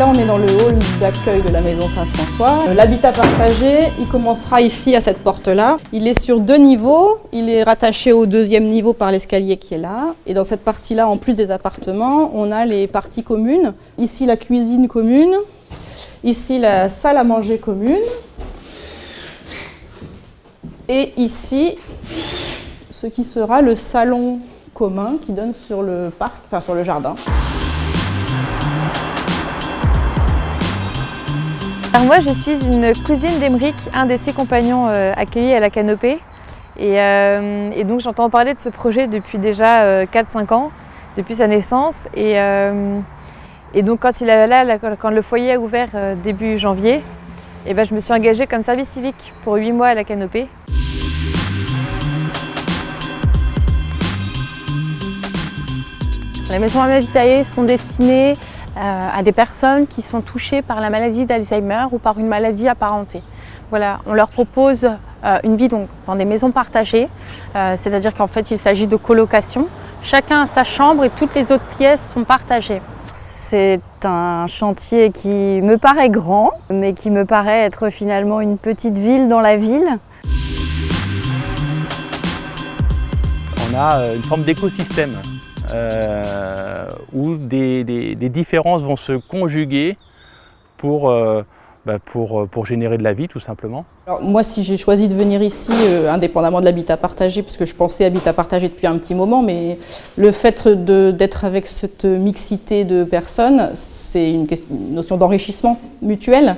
là, on est dans le hall d'accueil de la maison Saint-François. L'habitat partagé, il commencera ici à cette porte-là. Il est sur 2 niveaux. Il est rattaché au 2e niveau par l'escalier qui est là. Et dans cette partie-là, en plus des appartements, on a les parties communes. Ici, la cuisine commune. Ici, la salle à manger commune. Et ici, ce qui sera le salon commun qui donne sur le parc, enfin sur le jardin. Alors moi, je suis une cousine d'Aymeric, un des 6 compagnons accueillis à la Canopée. Et donc j'entends parler de ce projet depuis déjà 4-5 ans, depuis sa naissance. Et donc quand le foyer a ouvert début janvier, et je me suis engagée comme service civique pour 8 mois à la Canopée. Les maisons Habitat sont destinées à des personnes qui sont touchées par la maladie d'Alzheimer ou par une maladie apparentée. Voilà, on leur propose une vie donc, dans des maisons partagées, c'est-à-dire qu'en fait il s'agit de colocation. Chacun a sa chambre et toutes les autres pièces sont partagées. C'est un chantier qui me paraît grand, mais qui me paraît être finalement une petite ville dans la ville. On a une forme d'écosystème où des différences vont se conjuguer pour générer de la vie tout simplement. Alors, moi, si j'ai choisi de venir ici, indépendamment de l'habitat partagé, puisque je pensais habitat partagé depuis un petit moment, mais le fait d'être avec cette mixité de personnes, c'est une notion d'enrichissement mutuel.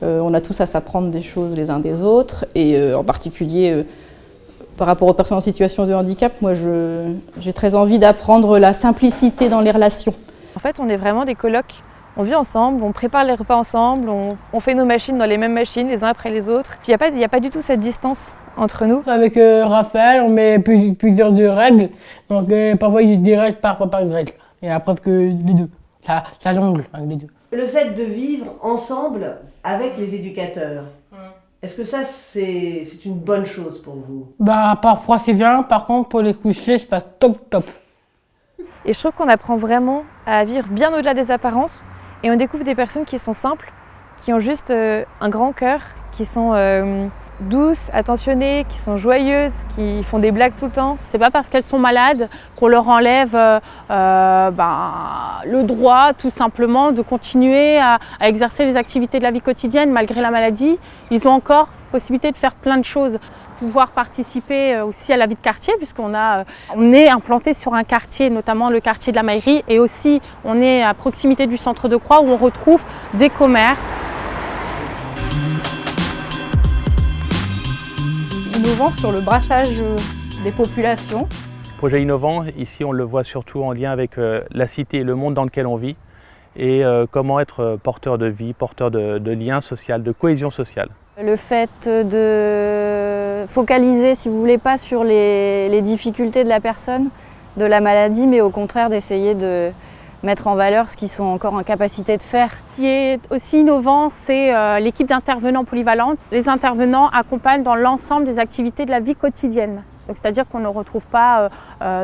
On a tous à s'apprendre des choses les uns des autres, et en particulier par rapport aux personnes en situation de handicap, moi j'ai très envie d'apprendre la simplicité dans les relations. En fait, on est vraiment des colocs. On vit ensemble, on prépare les repas ensemble, on fait nos machines dans les mêmes machines, les uns après les autres. Puis il n'y a pas du tout cette distance entre nous. Avec Raphaël, on met plusieurs de règles. Donc parfois il y a des règles, parfois pas de règles. Et après que les deux, ça jongle avec les deux. Le fait de vivre ensemble avec les éducateurs, est-ce que ça c'est une bonne chose pour vous? Parfois c'est bien, par contre pour les coucher c'est pas top. Et je trouve qu'on apprend vraiment à vivre bien au-delà des apparences. Et on découvre des personnes qui sont simples, qui ont juste un grand cœur, qui sont douces, attentionnées, qui sont joyeuses, qui font des blagues tout le temps. C'est pas parce qu'elles sont malades qu'on leur enlève le droit tout simplement de continuer à exercer les activités de la vie quotidienne malgré la maladie. Ils ont encore possibilité de faire plein de choses. Pouvoir participer aussi à la vie de quartier puisqu'on est implanté sur un quartier, notamment le quartier de la Mairie, et aussi on est à proximité du centre de Croix où on retrouve des commerces. Innovant sur le brassage des populations. Projet innovant, ici on le voit surtout en lien avec la cité et le monde dans lequel on vit et comment être porteur de vie, porteur de liens sociaux, de cohésion sociale. Le fait de focaliser, si vous voulez, pas sur les difficultés de la personne, de la maladie, mais au contraire d'essayer de mettre en valeur ce qu'ils sont encore en capacité de faire. Ce qui est aussi innovant, c'est l'équipe d'intervenants polyvalentes. Les intervenants accompagnent dans l'ensemble des activités de la vie quotidienne. C'est-à-dire qu'on ne retrouve pas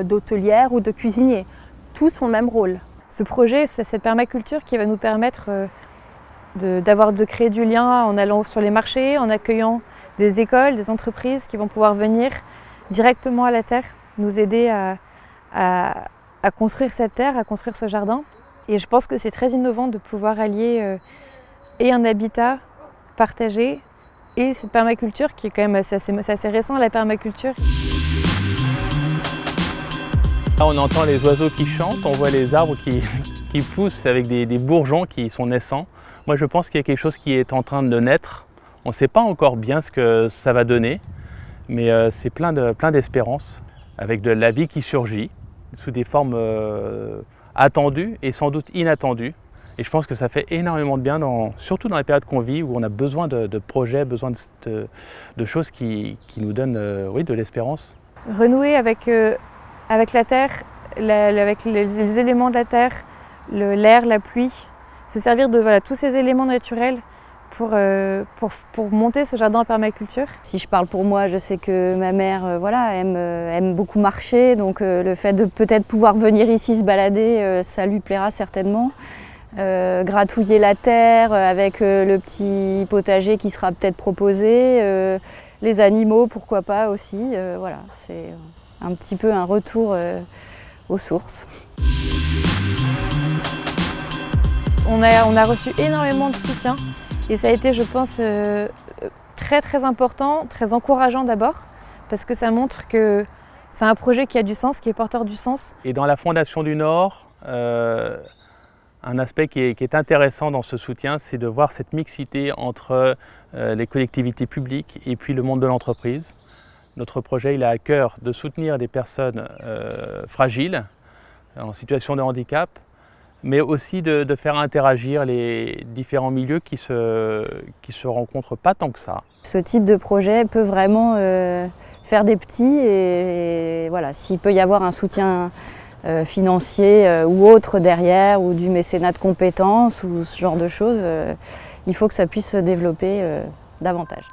d'hôtelière ou de cuisinier. Tous ont le même rôle. Ce projet, c'est cette permaculture qui va nous permettre de créer du lien en allant sur les marchés, en accueillant des écoles, des entreprises qui vont pouvoir venir directement à la terre, nous aider à construire cette terre, à construire ce jardin. Et je pense que c'est très innovant de pouvoir allier et un habitat partagé et cette permaculture qui est quand même assez récent, la permaculture. Là, on entend les oiseaux qui chantent, on voit les arbres qui poussent avec des bourgeons qui sont naissants. Moi, je pense qu'il y a quelque chose qui est en train de naître. On ne sait pas encore bien ce que ça va donner, mais c'est plein d'espérance, avec de la vie qui surgit, sous des formes attendues et sans doute inattendues. Et je pense que ça fait énormément de bien, surtout dans la période qu'on vit, où on a besoin de projets, besoin de choses qui nous donnent de l'espérance. Renouer avec la terre, avec les éléments de la terre, l'air, la pluie, se servir de tous ces éléments naturels pour monter ce jardin en permaculture. Si je parle pour moi, je sais que ma mère aime beaucoup marcher, donc le fait de peut-être pouvoir venir ici se balader, ça lui plaira certainement. gratouiller la terre avec le petit potager qui sera peut-être proposé, les animaux pourquoi pas aussi. Voilà, c'est un petit peu un retour aux sources. On a reçu énormément de soutien et ça a été, je pense, très important, très encourageant d'abord, parce que ça montre que c'est un projet qui a du sens, qui est porteur du sens. Et dans la Fondation du Nord, un aspect qui est intéressant dans ce soutien, c'est de voir cette mixité entre les collectivités publiques et puis le monde de l'entreprise. Notre projet, il a à cœur de soutenir des personnes fragiles, en situation de handicap, mais aussi de faire interagir les différents milieux qui se rencontrent pas tant que ça. Ce type de projet peut vraiment faire des petits et voilà, s'il peut y avoir un soutien financier ou autre derrière, ou du mécénat de compétences ou ce genre de choses, il faut que ça puisse se développer davantage.